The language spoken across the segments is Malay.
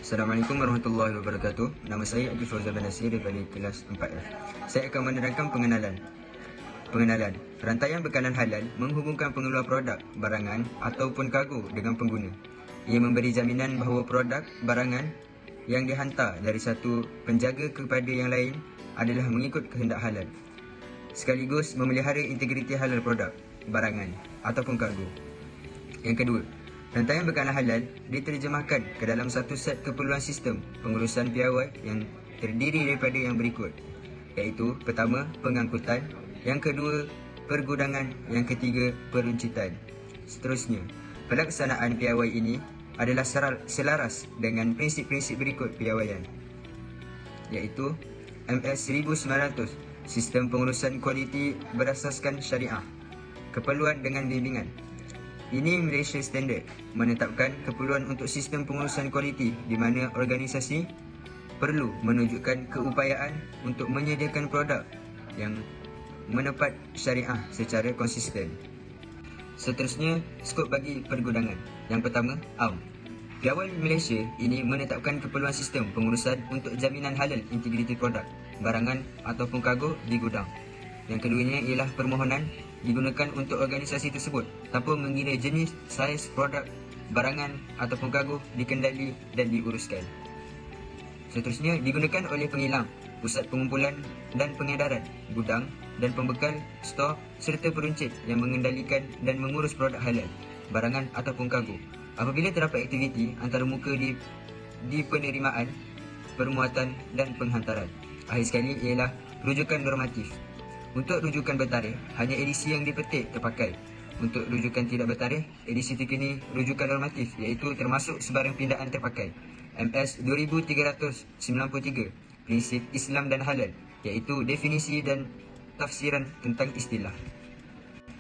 Assalamualaikum warahmatullahi wabarakatuh. Nama saya Adi Fauzan bin Nasir daripada kelas 4F. Saya akan menerangkan pengenalan. Rantaian bekalan halal menghubungkan pengeluar produk, barangan ataupun kargo dengan pengguna. Ia memberi jaminan bahawa produk, barangan yang dihantar dari satu penjaga kepada yang lain adalah mengikut kehendak halal. Sekaligus memelihara integriti halal produk, barangan ataupun kargo. Yang kedua, rantaian bekalan halal diterjemahkan ke dalam satu set keperluan sistem pengurusan piawai yang terdiri daripada yang berikut, iaitu pertama, pengangkutan, yang kedua, pergudangan, yang ketiga, peruncitan. Seterusnya, pelaksanaan piawai ini adalah selaras dengan prinsip-prinsip berikut piawaian, iaitu MS 1900, Sistem Pengurusan Kualiti Berasaskan Syariah, keperluan dengan bimbingan. Ini Malaysia Standard menetapkan keperluan untuk sistem pengurusan kualiti di mana organisasi perlu menunjukkan keupayaan untuk menyediakan produk yang menepat syariah secara konsisten. Seterusnya, skop bagi pergudangan. Yang pertama, AM. Piawai Malaysia ini menetapkan keperluan sistem pengurusan untuk jaminan halal integriti produk, barangan ataupun kargo di gudang. Yang keduanya ialah permohonan digunakan untuk organisasi tersebut tanpa mengira jenis, saiz produk, barangan ataupun kargo dikendali dan diuruskan. Seterusnya, digunakan oleh pengilang, pusat pengumpulan dan pengedaran, gudang dan pembekal, stor serta peruncit yang mengendalikan dan mengurus produk halal, barangan ataupun kargo. Apabila terdapat aktiviti antara muka di penerimaan, permuatan dan penghantaran. Akhir sekali ialah rujukan normatif. Untuk rujukan bertarikh, hanya edisi yang dipetik terpakai. Untuk rujukan tidak bertarikh, edisi terkini rujukan normatif iaitu termasuk sebarang pindaan terpakai. MS 2393, Prinsip Islam dan Halal, iaitu definisi dan tafsiran tentang istilah.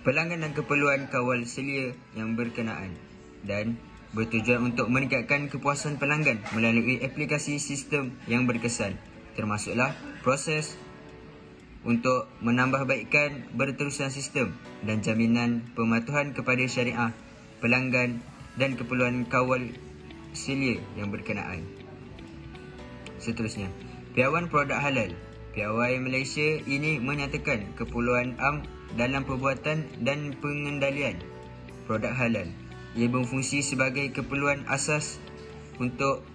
Pelanggan dan keperluan kawal selia yang berkenaan dan bertujuan untuk meningkatkan kepuasan pelanggan melalui aplikasi sistem yang berkesan, termasuklah proses untuk menambahbaikkan berterusan sistem dan jaminan pematuhan kepada syariah, pelanggan dan keperluan kawal selia yang berkenaan. Seterusnya, piawai produk halal. Piawai Malaysia ini menyatakan keperluan am dalam perbuatan dan pengendalian produk halal. Ia berfungsi sebagai keperluan asas untuk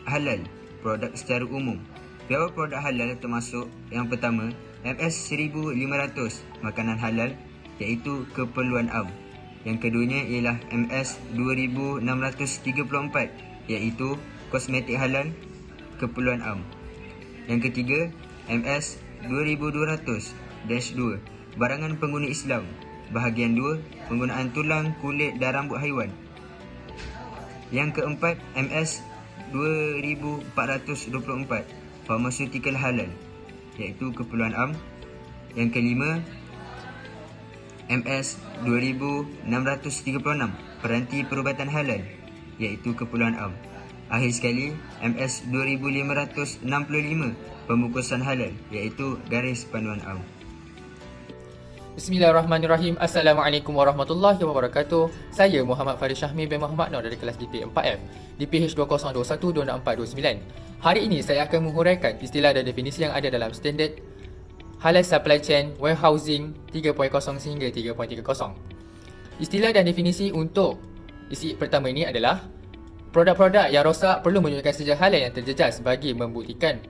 halal produk secara umum. Piawai produk halal termasuk yang pertama, MS 1500, makanan halal, iaitu keperluan am. Yang keduanya ialah MS 2634, iaitu kosmetik halal, keperluan am. Yang ketiga, MS 2200-2, barangan pengguna Islam, bahagian 2, penggunaan tulang, kulit dan rambut haiwan. Yang keempat, MS 2424, farmaseutical halal, iaitu keperluan am. Yang kelima, MS 2636, peranti perubatan halal, iaitu keperluan am. Akhir sekali, MS 2565, pembungkusan halal, iaitu garis panduan am. Bismillahirrahmanirrahim. Assalamualaikum warahmatullahi wabarakatuh. Saya Muhammad Farid Syahmi bin Muhammad Nur dari kelas DP 4F, DPH 2021-26429. Hari ini saya akan menghuraikan istilah dan definisi yang ada dalam standard Halal Supply Chain Warehousing 3.0 sehingga 3.30. Istilah dan definisi untuk isi pertama ini adalah produk-produk yang rosak perlu menunjukkan sejarah halal yang terjejas bagi membuktikan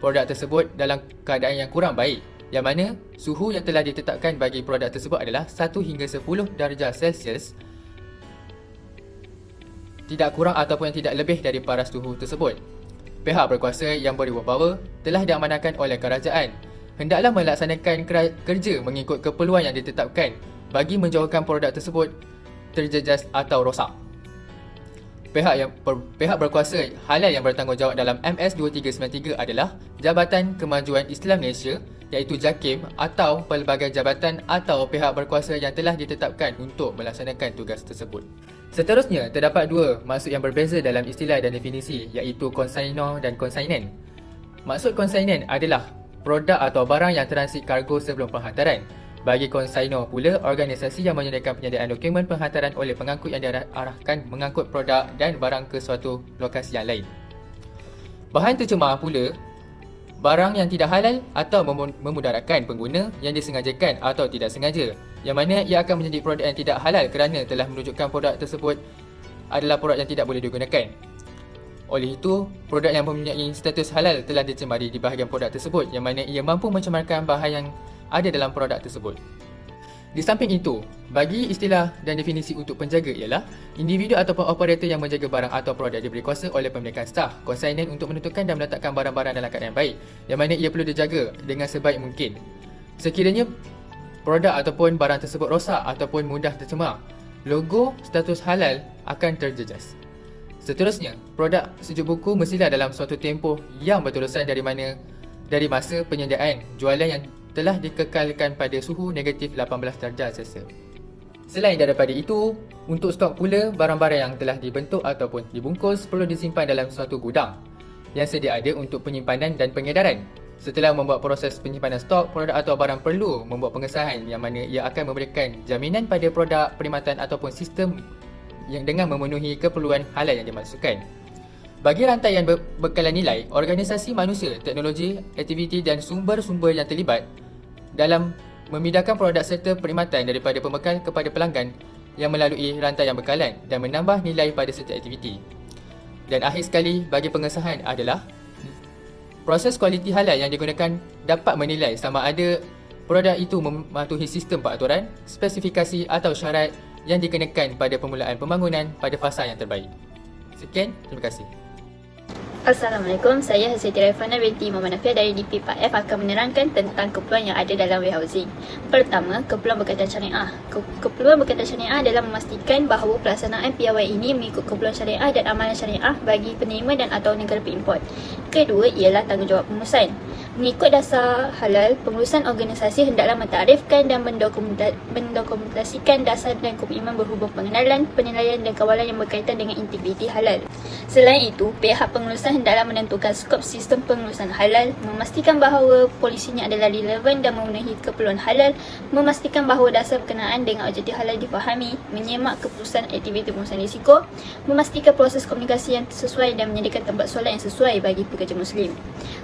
produk tersebut dalam keadaan yang kurang baik, yang mana suhu yang telah ditetapkan bagi produk tersebut adalah 1 hingga 10 darjah Celsius, tidak kurang ataupun tidak lebih dari paras suhu tersebut. Pihak berkuasa yang berwibawa telah diamanahkan oleh kerajaan hendaklah melaksanakan kerja mengikut keperluan yang ditetapkan bagi menjauhkan produk tersebut terjejas atau rosak. Pihak berkuasa halal yang bertanggungjawab dalam MS 2393 adalah Jabatan Kemajuan Islam Malaysia, iaitu JAKIM, atau pelbagai jabatan atau pihak berkuasa yang telah ditetapkan untuk melaksanakan tugas tersebut. Seterusnya, terdapat dua maksud yang berbeza dalam istilah dan definisi, iaitu consignor dan consignant. Maksud consignant adalah produk atau barang yang transit kargo sebelum penghantaran. Bagi consignor pula, organisasi yang menyediakan penyediaan dokumen penghantaran oleh pengangkut yang diarahkan mengangkut produk dan barang ke suatu lokasi yang lain. Bahan tercemar pula barang yang tidak halal atau memudaratkan pengguna yang disengajakan atau tidak sengaja, yang mana ia akan menjadi produk yang tidak halal kerana telah menunjukkan produk tersebut adalah produk yang tidak boleh digunakan. Oleh itu, produk yang mempunyai status halal telah dicemari di bahagian produk tersebut, yang mana ia mampu mencemarkan bahan yang ada dalam produk tersebut. Di samping itu, bagi istilah dan definisi untuk penjaga ialah individu ataupun operator yang menjaga barang atau produk diberi kuasa oleh pemilikan staf, konsainen untuk menentukan dan meletakkan barang-barang dalam keadaan baik, yang mana ia perlu dijaga dengan sebaik mungkin. Sekiranya produk ataupun barang tersebut rosak ataupun mudah tercemar, logo status halal akan terjejas. Seterusnya, produk sejuk buku mestilah dalam suatu tempoh yang berterusan dari masa penyediaan jualan yang telah dikekalkan pada suhu negatif 18 darjah Celsius. Selain daripada itu, untuk stok pula, barang-barang yang telah dibentuk ataupun dibungkus perlu disimpan dalam suatu gudang yang sedia ada untuk penyimpanan dan pengedaran. Setelah membuat proses penyimpanan stok, produk atau barang perlu membuat pengesahan yang mana ia akan memberikan jaminan pada produk, perkhidmatan ataupun sistem yang dengan memenuhi keperluan halal yang dimaksudkan. Bagi rantaian bekalan nilai, organisasi manusia, teknologi, aktiviti dan sumber-sumber yang terlibat dalam memindahkan produk serta perkhidmatan daripada pembekal kepada pelanggan yang melalui rantaian bekalan dan menambah nilai pada setiap aktiviti. Dan akhir sekali, bagi pengesahan adalah proses kualiti halal yang digunakan dapat menilai sama ada produk itu mematuhi sistem peraturan, spesifikasi atau syarat yang dikenakan pada permulaan pembangunan pada fasa yang terbaik. Sekian, terima kasih. Assalamualaikum, saya Hazreti Raifana binti Muhammad Nafiah dari DP4F akan menerangkan tentang keperluan yang ada dalam warehousing. Pertama, keperluan berkaitan syariah. Keperluan berkaitan syariah adalah memastikan bahawa pelaksanaan piawai ini mengikut keperluan syariah dan amalan syariah bagi penerima dan atau negara pengimport. Kedua ialah tanggungjawab pengurusan. Mengikut dasar halal, pengurusan organisasi hendaklah mentarifkan dan mendokumentasikan dasar dan komitmen berhubung pengenalan, penilaian dan kawalan yang berkaitan dengan integriti halal. Selain itu, pihak pengurusan hendaklah menentukan skop sistem pengurusan halal, memastikan bahawa polisinya adalah relevan dan memenuhi keperluan halal, memastikan bahawa dasar berkenaan dengan objektif halal difahami, menyemak keputusan aktiviti pengurusan risiko, memastikan proses komunikasi yang sesuai dan menyediakan tempat solat yang sesuai bagi pekerja Muslim.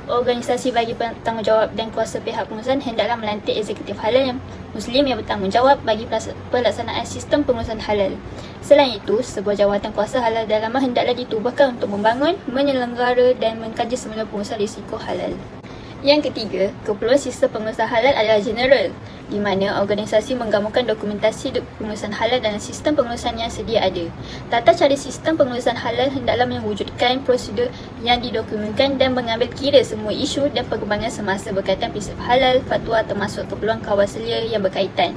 Organisasi bagi tanggungjawab dan kuasa pihak pengurusan hendaklah melantik eksekutif halal yang Muslim yang bertanggungjawab bagi pelaksanaan sistem pengurusan halal. Selain itu, sebuah jawatan kuasa halal dalaman hendaklah ditubuhkan untuk membangun, menyelenggara dan mengkaji semula pengurusan risiko halal. Yang ketiga, keperluan sistem pengurusan halal adalah general, di mana organisasi menggabungkan dokumentasi pengurusan halal dalam sistem pengurusan yang sedia ada. Tata cara sistem pengurusan halal hendaklah mewujudkan prosedur yang didokumentkan dan mengambil kira semua isu dan perkembangan semasa berkaitan prinsip halal, fatwa termasuk keperluan kawal selia yang berkaitan.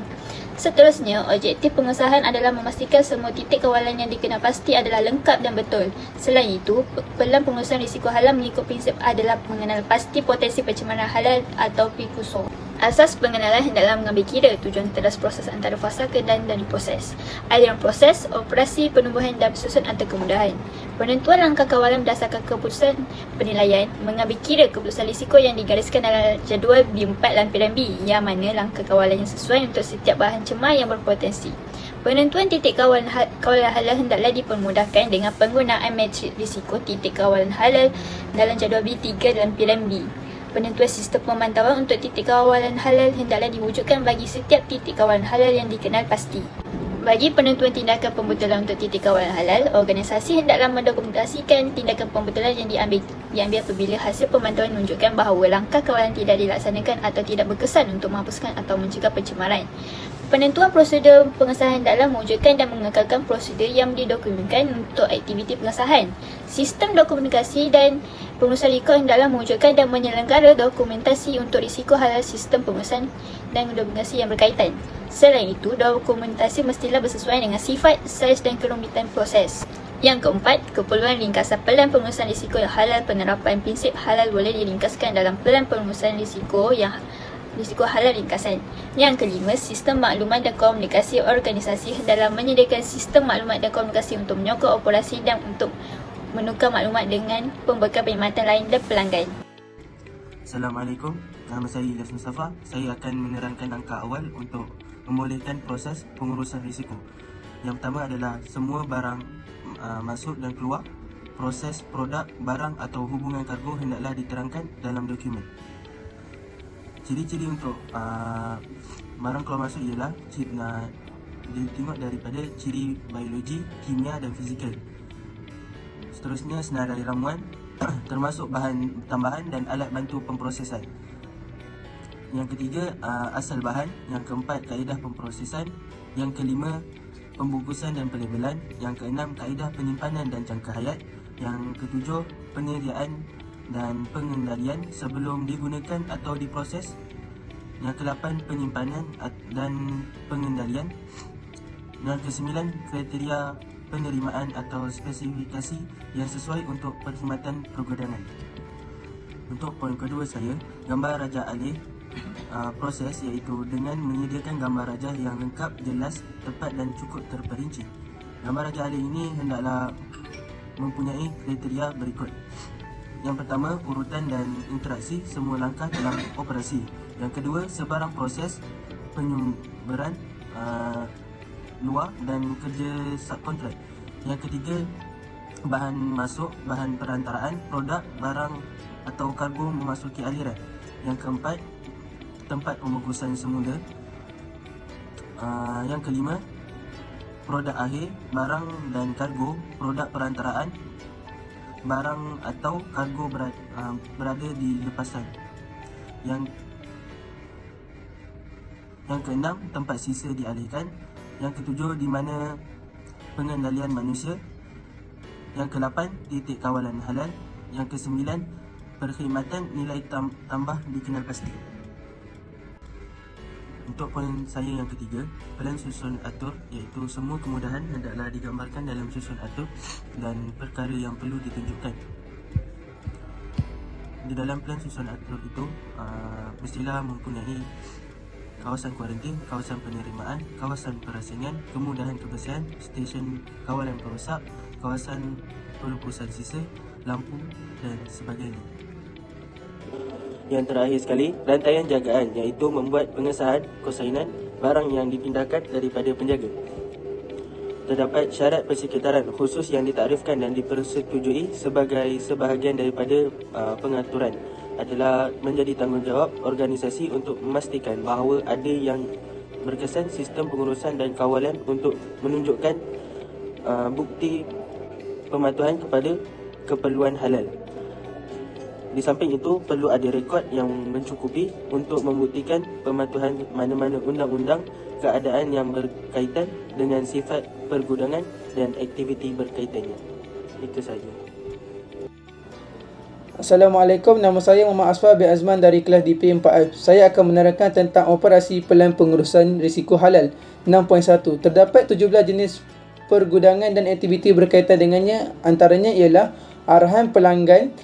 Seterusnya, objektif pengesahan adalah memastikan semua titik kawalan yang dikenal pasti adalah lengkap dan betul. Selain itu, pelan pengurusan risiko halal mengikut prinsip adalah mengenal pasti potensi pencemaran halal atau prekursor. Asas pengenalan hendaklah mengambil kira tujuan teras proses antara fasa dan proses, aliran proses, operasi, penubuhan dan susun atau kemudahan. Penentuan langkah kawalan berdasarkan keputusan penilaian mengambil kira keputusan risiko yang digariskan dalam jadual B4 lampiran B, yang mana langkah kawalan yang sesuai untuk setiap bahan cemar yang berpotensi. Penentuan titik kawalan halal hendaklah dipermudahkan dengan penggunaan matrik risiko titik kawalan halal dalam jadual B3 lampiran B. Penentuan sistem pemantauan untuk titik kawalan halal hendaklah diwujudkan bagi setiap titik kawalan halal yang dikenal pasti. Bagi penentuan tindakan pembetulan untuk titik kawalan halal, organisasi hendaklah mendokumentasikan tindakan pembetulan yang diambil apabila hasil pemantauan menunjukkan bahawa langkah kawalan tidak dilaksanakan atau tidak berkesan untuk menghapuskan atau mencegah pencemaran. Penentuan prosedur pengesahan hendaklah mewujudkan dan mengekalkan prosedur yang didokumentkan untuk aktiviti pengesahan. Sistem dokumentasi dan pengurusan risiko hendaklah mewujudkan dan menyelenggara dokumentasi untuk risiko halal sistem pengurusan dan dokumentasi yang berkaitan. Selain itu, dokumentasi mestilah bersesuaian dengan sifat, saiz dan kerumitan proses. Yang keempat, keperluan ringkasan pelan pengurusan risiko yang halal. Penerapan prinsip halal boleh diringkaskan dalam pelan pengurusan risiko halal ringkasan. Yang kelima, sistem maklumat dan komunikasi organisasi hendaklah menyediakan sistem maklumat dan komunikasi untuk menyokong operasi dan untuk menukar maklumat dengan pembekal perkhidmatan lain dan pelanggan. Assalamualaikum, nama saya Ilyas Mustafa. Saya akan menerangkan langkah awal untuk membolehkan proses pengurusan risiko. Yang pertama adalah semua barang masuk dan keluar proses, produk, barang atau hubungan kargo hendaklah diterangkan dalam dokumen. Ciri-ciri untuk barang keluar masuk ialah dia tengok daripada ciri biologi, kimia dan fizikal. Seterusnya senarai ramuan termasuk bahan tambahan dan alat bantu pemprosesan. Yang ketiga, asal bahan. Yang keempat, kaedah pemprosesan. Yang kelima, pembungkusan dan pelabelan. Yang keenam, kaedah penyimpanan dan jangka hayat. Yang ketujuh, penyediaan dan pengendalian sebelum digunakan atau diproses. Yang ke-8, penyimpanan dan pengendalian. Yang ke-9, kriteria penerimaan atau spesifikasi yang sesuai untuk perkhidmatan pergudangan. Untuk poin kedua saya, gambar raja alih proses, iaitu dengan menyediakan gambar raja yang lengkap, jelas, tepat dan cukup terperinci. Gambar raja alih ini hendaklah mempunyai kriteria berikut. Yang pertama, urutan dan interaksi semua langkah dalam operasi. Yang kedua, sebarang proses penyumberan luar dan kerja subkontrak. Yang ketiga, bahan masuk, bahan perantaraan, produk, barang atau kargo memasuki aliran. Yang keempat, tempat pembungkusan semula. Yang kelima, produk akhir, barang dan kargo, produk perantaraan, barang atau kargo berada di lepasan. Yang keenam, tempat sisa dialihkan. Yang ketujuh, di mana pengendalian manusia. Yang ke-8, titik kawalan halal. Yang ke-9, perkhidmatan nilai tambah dikenal pasti. Untuk poin saya yang ketiga, plan susun atur, iaitu semua kemudahan hendaklah digambarkan dalam susun atur dan perkara yang perlu ditunjukkan. Di dalam plan susun atur itu mestilah mempunyai kawasan kuarantin, kawasan penerimaan, kawasan perasingan, kemudahan kebersihan, stesen kawalan perosak, kawasan pelupusan sisa, lampu dan sebagainya. Yang terakhir sekali, rantaian jagaan, iaitu membuat pengesahan konsainan barang yang dipindahkan daripada penjaga. Terdapat syarat persekitaran khusus yang ditaktifkan dan dipersetujui sebagai sebahagian daripada pengaturan adalah menjadi tanggungjawab organisasi untuk memastikan bahawa ada yang berkesan sistem pengurusan dan kawalan untuk menunjukkan bukti pematuhan kepada keperluan halal. Di samping itu, perlu ada rekod yang mencukupi untuk membuktikan pematuhan mana-mana undang-undang, keadaan yang berkaitan dengan sifat pergudangan dan aktiviti berkaitannya. Itu sahaja. Assalamualaikum, nama saya Muhammad Asfar bin Azman dari kelas DP4F. Saya akan menerangkan tentang operasi pelan pengurusan risiko halal 6.1. Terdapat 17 jenis pergudangan dan aktiviti berkaitan dengannya. Antaranya ialah arahan pelanggan,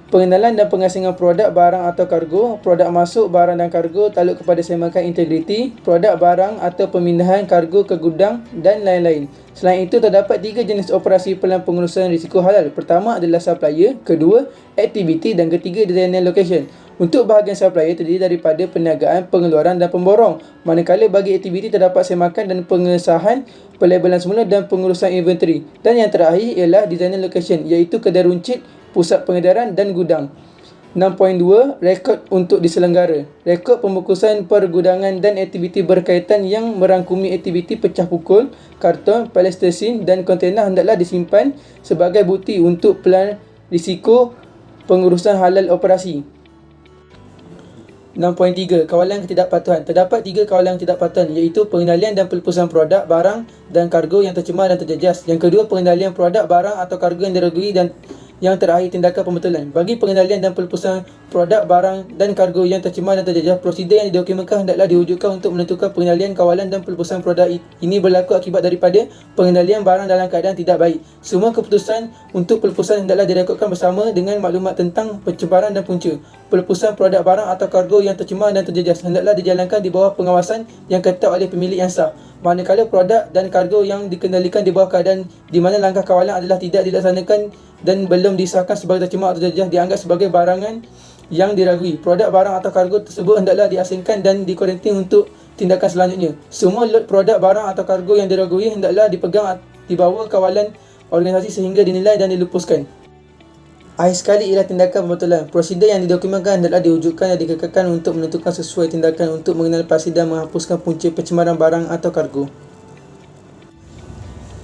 pengenalan dan pengasingan produk, barang atau kargo, produk masuk, barang dan kargo, taluk kepada semakan integriti, produk barang atau pemindahan kargo ke gudang dan lain-lain. Selain itu, terdapat 3 jenis operasi pelan pengurusan risiko halal. Pertama adalah supplier, kedua aktiviti dan ketiga designer location. Untuk bahagian supplier terdiri daripada perniagaan, pengeluaran dan pemborong. Manakala bagi aktiviti terdapat semakan dan pengesahan, pelabelan semula dan pengurusan inventory. Dan yang terakhir ialah designer location, iaitu kedai runcit, pusat pengedaran dan gudang. 6.2. Rekod untuk diselenggara. Rekod pembungkusan pergudangan dan aktiviti berkaitan yang merangkumi aktiviti pecah pukul, karton, polistasin dan kontainer hendaklah disimpan sebagai bukti untuk pelan risiko pengurusan halal operasi. 6.3. Kawalan ketidakpatuhan. Terdapat 3 kawalan ketidakpatuhan, iaitu pengendalian dan pelupusan produk, barang dan kargo yang tercemar dan terjejas. Yang kedua, pengendalian produk, barang atau kargo yang diragui, dan yang terakhir, tindakan pembetulan. Bagi pengendalian dan pelupusan produk, barang dan kargo yang tercemar dan terjejas, prosedur yang didokumentkan hendaklah diwujudkan untuk menentukan pengendalian, kawalan dan pelupusan produk. Ini berlaku akibat daripada pengendalian barang dalam keadaan tidak baik. Semua keputusan untuk pelupusan hendaklah direkodkan bersama dengan maklumat tentang pencemaran dan punca. Pelupusan produk, barang atau kargo yang tercemar dan terjejas hendaklah dijalankan di bawah pengawasan yang ketat oleh pemilik yang sah. Manakala produk dan kargo yang dikendalikan di bawah keadaan di mana langkah kawalan adalah tidak dilaksanakan dan belum disahkan sebagai tercemar atau terjejas, dianggap sebagai barangan yang diragui. Produk, barang atau kargo tersebut hendaklah diasingkan dan dikuarantin untuk tindakan selanjutnya. Semua lot produk, barang atau kargo yang diragui hendaklah dipegang di bawah kawalan organisasi sehingga dinilai dan dilupuskan. Akhir sekali ialah tindakan pembetulan. Prosedur yang didokumentkan hendaklah diwujudkan dan dikekalkan untuk menentukan sesuai tindakan untuk mengenal pasti dan menghapuskan punca pencemaran barang atau kargo.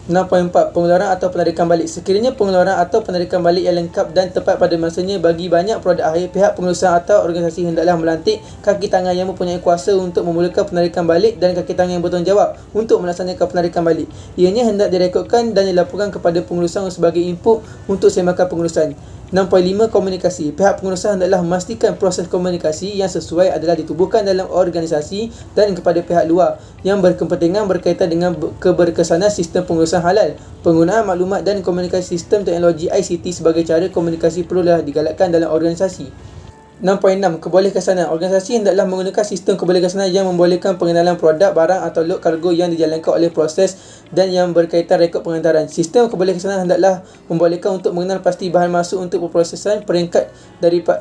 6.4. Pengeluaran atau penarikan balik. Sekiranya pengeluaran atau penarikan balik yang lengkap dan tepat pada masanya bagi banyak produk akhir, pihak pengurusan atau organisasi hendaklah melantik kaki tangan yang mempunyai kuasa untuk memulakan penarikan balik dan kaki tangan yang bertanggungjawab untuk melaksanakan penarikan balik. Ianya hendak direkodkan dan dilaporkan kepada pengurusan sebagai input untuk semakan pengurusan. 6.5. Komunikasi. Pihak pengurusan hendaklah memastikan proses komunikasi yang sesuai adalah ditubuhkan dalam organisasi dan kepada pihak luar yang berkepentingan berkaitan dengan keberkesanan sistem pengurusan halal. Penggunaan maklumat dan komunikasi sistem teknologi ICT sebagai cara komunikasi perlulah digalakkan dalam organisasi. 6.6. Kebolehkesanan. Organisasi hendaklah menggunakan sistem kebolehkesanan yang membolehkan pengenalan produk, barang atau lot kargo yang dijalankan oleh proses dan yang berkaitan rekod penghantaran. Sistem kebolehkesanan hendaklah membolehkan untuk mengenal pasti bahan masuk untuk perprosesan peringkat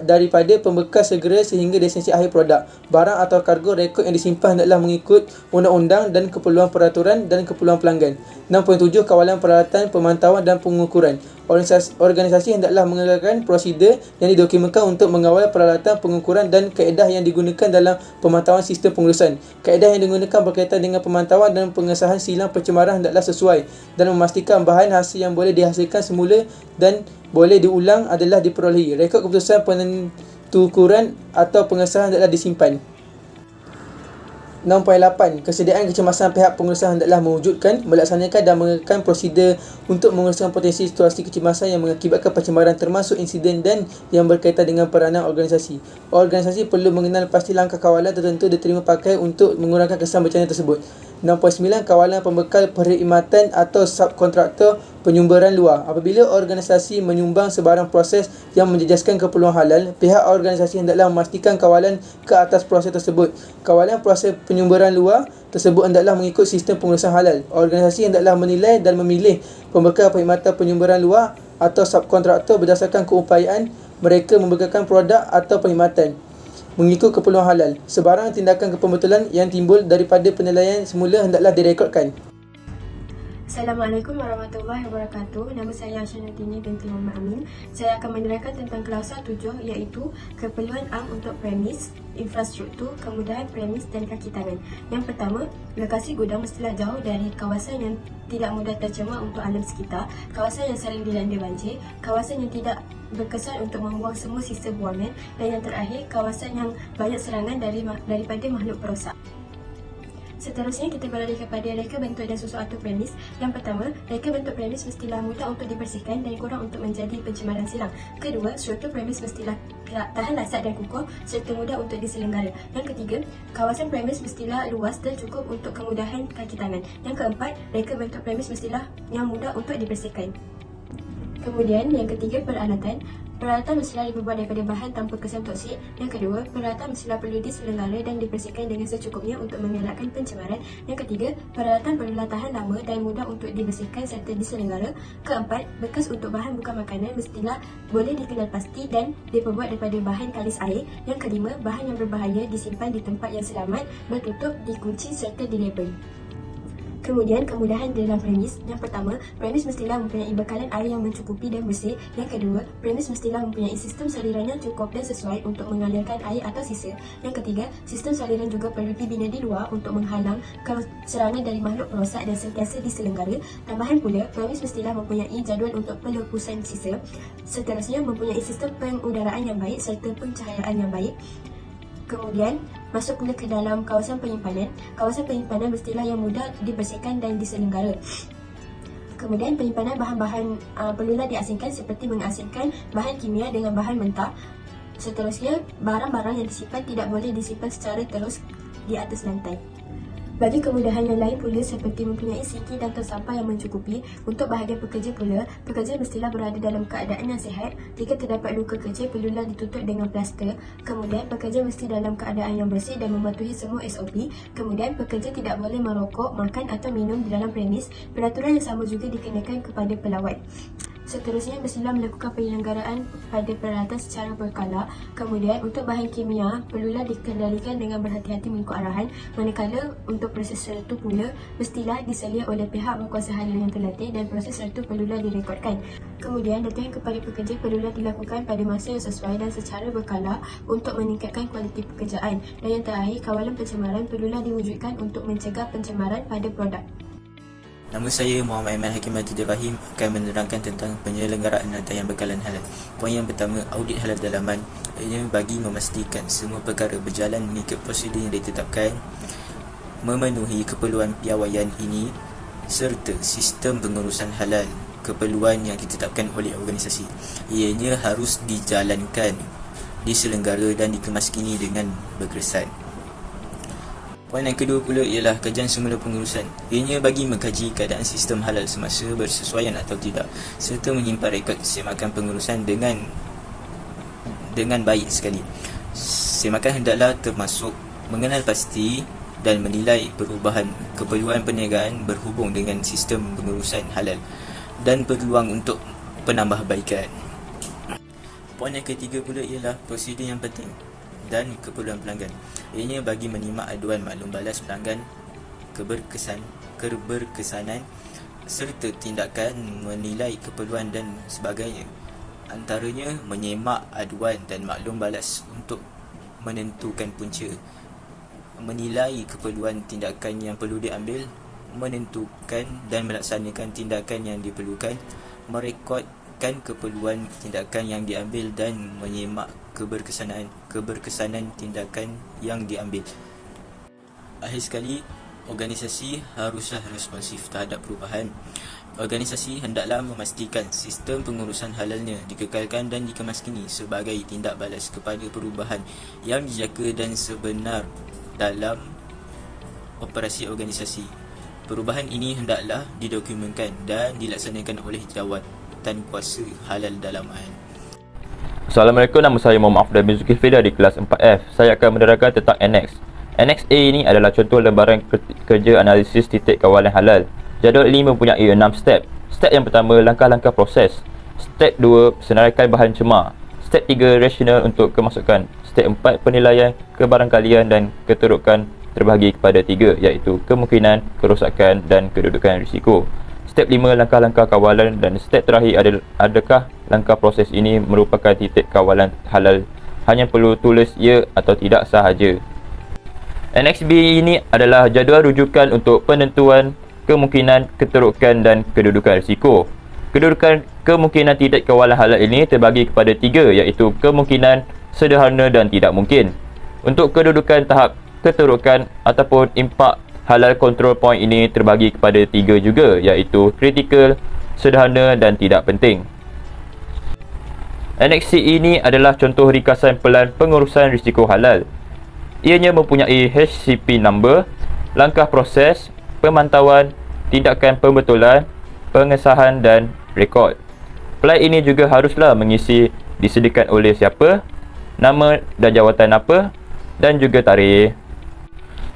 daripada pembekas segera sehingga destinasi akhir produk. Barang atau kargo rekod yang disimpan hendaklah mengikut undang-undang dan keperluan peraturan dan keperluan pelanggan. 6.7. Kawalan peralatan, pemantauan dan pengukuran. Organisasi hendaklah mengekalkan prosedur yang didokumentkan untuk mengawal peralatan, pengukuran dan kaedah yang digunakan dalam pemantauan sistem pengurusan. Kaedah yang digunakan berkaitan dengan pemantauan dan pengesahan silang pencemaran hendaklah sesuai dan memastikan bahan hasil yang boleh dihasilkan semula dan boleh diulang adalah diperolehi. Rekod keputusan penentukuran atau pengesahan hendaklah disimpan. 6.8. Kesediaan kecemasan. Pihak pengurusan hendaklah mewujudkan, melaksanakan dan mengekalkan prosedur untuk menguruskan potensi situasi kecemasan yang mengakibatkan pencemaran termasuk insiden dan yang berkaitan dengan peranan organisasi. Organisasi perlu mengenal pasti langkah kawalan tertentu diterima pakai untuk mengurangkan kesan bencana tersebut. 6.9. Kawalan pembekal perkhidmatan atau subkontraktor penyumbaran luar. Apabila organisasi menyumbang sebarang proses yang menjejaskan keperluan halal, pihak organisasi hendaklah memastikan kawalan ke atas proses tersebut. Kawalan proses penyumbaran luar tersebut hendaklah mengikut sistem pengurusan halal. Organisasi hendaklah menilai dan memilih pembekal perkhidmatan penyumbaran luar atau subkontraktor berdasarkan keupayaan mereka membekalkan produk atau perkhidmatan mengikut keperluan halal. Sebarang tindakan kepembetulan yang timbul daripada penilaian semula hendaklah direkodkan. Assalamualaikum warahmatullahi wabarakatuh. Nama saya Ashanatini binti Muhammad Amin. Saya akan menerangkan tentang klausa 7 iaitu keperluan am untuk premis, infrastruktur, kemudahan premis dan kaki tangan. Yang pertama, lokasi gudang mestilah jauh dari kawasan yang tidak mudah tercemar untuk alam sekitar, kawasan yang sering dilanda banjir, kawasan yang tidak berkesan untuk membuang semua sisa buangan, dan yang terakhir, kawasan yang banyak serangan daripada makhluk perosak. Seterusnya, kita beralih kepada reka bentuk dan sesuatu premis. Yang pertama, reka bentuk premis mestilah mudah untuk dibersihkan dan kurang untuk menjadi pencemaran silang. Kedua, struktur premis mestilah tahan lasat dan kukuh serta mudah untuk diselenggara. Yang ketiga, kawasan premis mestilah luas dan cukup untuk kemudahan kaki tangan. Yang keempat, reka bentuk premis mestilah yang mudah untuk dibersihkan. Kemudian, yang ketiga, peralatan. Peralatan mestilah dibuat daripada bahan tanpa kesan toksik. Yang kedua, peralatan mestilah perlu diselenggara dan dibersihkan dengan secukupnya untuk mengelakkan pencemaran. Yang ketiga, peralatan perlulah tahan lama dan mudah untuk dibersihkan serta diselenggara. Keempat, bekas untuk bahan bukan makanan mestilah boleh dikenal pasti dan diperbuat daripada bahan kalis air. Yang kelima, bahan yang berbahaya disimpan di tempat yang selamat, bertutup, dikunci serta dilabel. Kemudian, kemudahan dalam premis. Yang pertama, premis mestilah mempunyai bekalan air yang mencukupi dan bersih. Yang kedua, premis mestilah mempunyai sistem saliran yang cukup dan sesuai untuk mengalirkan air atau sisa. Yang ketiga, sistem saliran juga perlu dibina di luar untuk menghalang serangan dari makhluk perosak dan sentiasa diselenggara. Tambahan pula, premis mestilah mempunyai jadual untuk pelepasan sisa. Seterusnya, mempunyai sistem pengudaraan yang baik serta pencahayaan yang baik. Kemudian, masuk pula ke dalam kawasan penyimpanan. Kawasan penyimpanan mestilah yang mudah dibersihkan dan diselenggara. Kemudian, penyimpanan bahan-bahan perlulah diasingkan seperti mengasingkan bahan kimia dengan bahan mentah. Seterusnya, barang-barang yang disimpan tidak boleh disimpan secara terus di atas lantai. Bagi kemudahan yang lain pula seperti mempunyai sinki dan tong sampah yang mencukupi. Untuk bahagian pekerja pula, pekerja mestilah berada dalam keadaan yang sihat. Jika terdapat luka kecil, perlulah ditutup dengan plaster. Kemudian, pekerja mesti dalam keadaan yang bersih dan mematuhi semua SOP. Kemudian, pekerja tidak boleh merokok, makan atau minum di dalam premis. Peraturan yang sama juga dikenakan kepada pelawat. Seterusnya, mestilah melakukan penyelenggaraan pada peralatan secara berkala. Kemudian, untuk bahan kimia, perlulah dikendalikan dengan berhati-hati mengikut arahan. Manakala untuk proses sertu pula, mestilah diselia oleh pihak berkuasa halal yang terlatih dan proses sertu perlulah direkodkan. Kemudian, latihan kepada pekerja perlulah dilakukan pada masa yang sesuai dan secara berkala untuk meningkatkan kualiti pekerjaan. Dan yang terakhir, kawalan pencemaran perlulah diwujudkan untuk mencegah pencemaran pada produk. Nama saya Muhammad Aiman Hakim Atidil Rahim akan menerangkan tentang penyelenggaraan rantaian bekalan halal. Poin yang pertama, audit halal dalaman. Ia bagi memastikan semua perkara berjalan mengikut prosedur yang ditetapkan, memenuhi keperluan piawaian ini serta sistem pengurusan halal keperluan yang ditetapkan oleh organisasi. Ianya harus dijalankan, diselenggara dan dikemaskini dengan berkesan. Poin yang kedua pula ialah kajian semula pengurusan. Ianya bagi mengkaji keadaan sistem halal semasa bersesuaian atau tidak, serta menyimpan rekod semakan pengurusan dengan baik sekali. Semakan hendaklah termasuk mengenal pasti dan menilai perubahan keperluan perniagaan berhubung dengan sistem pengurusan halal dan peluang untuk penambahbaikan. Poin yang ketiga pula ialah prosedur yang penting dan keperluan pelanggan. Ianya bagi menyimak aduan maklum balas pelanggan, keberkesanan serta tindakan menilai keperluan dan sebagainya. Antaranya menyemak aduan dan maklum balas untuk menentukan punca, menilai keperluan tindakan yang perlu diambil, menentukan dan melaksanakan tindakan yang diperlukan, merekodkan keperluan tindakan yang diambil dan menyemak keberkesanan tindakan yang diambil. Akhir sekali, organisasi haruslah responsif terhadap perubahan. Organisasi hendaklah memastikan sistem pengurusan halalnya dikekalkan dan dikemaskini sebagai tindak balas kepada perubahan yang dijangka dan sebenar dalam operasi organisasi. Perubahan ini hendaklah didokumentkan dan dilaksanakan oleh jawatan kuasa halal dalaman. Assalamualaikum, nama saya Muhammad Afdal bin Zulkifli dari kelas 4F. Saya akan menerangkan tentang Annex. Annex A ini adalah contoh lembaran kerja analisis titik kawalan halal. Jadual ini mempunyai 6 step. Step yang pertama, langkah-langkah proses. Step 2, senaraikan bahan cemar. Step 3, rasional untuk kemasukan. Step 4, penilaian kebarangkalian dan keterukan terbahagi kepada 3, iaitu kemungkinan, kerosakan dan kedudukan risiko. Step 5, langkah-langkah kawalan, dan step terakhir adakah langkah proses ini merupakan titik kawalan halal. Hanya perlu tulis ya atau tidak sahaja. Annex B ini adalah jadual rujukan untuk penentuan kemungkinan, keterukan dan kedudukan risiko. Kemungkinan titik kawalan halal ini terbagi kepada 3, iaitu kemungkinan, sederhana dan tidak mungkin. Untuk kedudukan tahap keterukan ataupun impak halal control point ini terbagi kepada 3 juga, iaitu kritikal, sederhana dan tidak penting. Annex C ini adalah contoh ringkasan pelan pengurusan risiko halal. Ianya mempunyai HCP number, langkah proses, pemantauan, tindakan pembetulan, pengesahan dan rekod. Pelan ini juga haruslah mengisi disediakan oleh siapa, nama dan jawatan apa dan juga tarikh.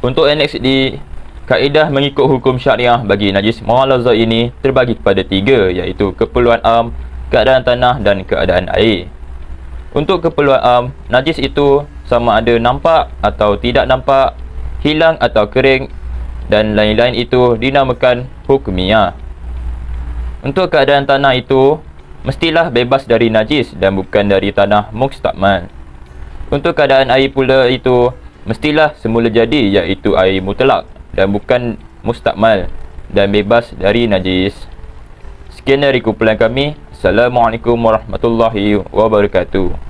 Untuk Annex D, kaedah mengikut hukum syariah bagi najis mu'alazah ini terbagi kepada 3, iaitu keperluan am, keadaan tanah dan keadaan air. Untuk keperluan am, najis itu sama ada nampak atau tidak nampak, hilang atau kering dan lain-lain itu dinamakan hukumiah. Untuk keadaan tanah itu, mestilah bebas dari najis dan bukan dari tanah mustakmal. Untuk keadaan air pula itu, mestilah semula jadi, iaitu air mutlak dan bukan mustakmal dan bebas dari najis. Sekian dari kumpulan kami. Assalamualaikum warahmatullahi wabarakatuh.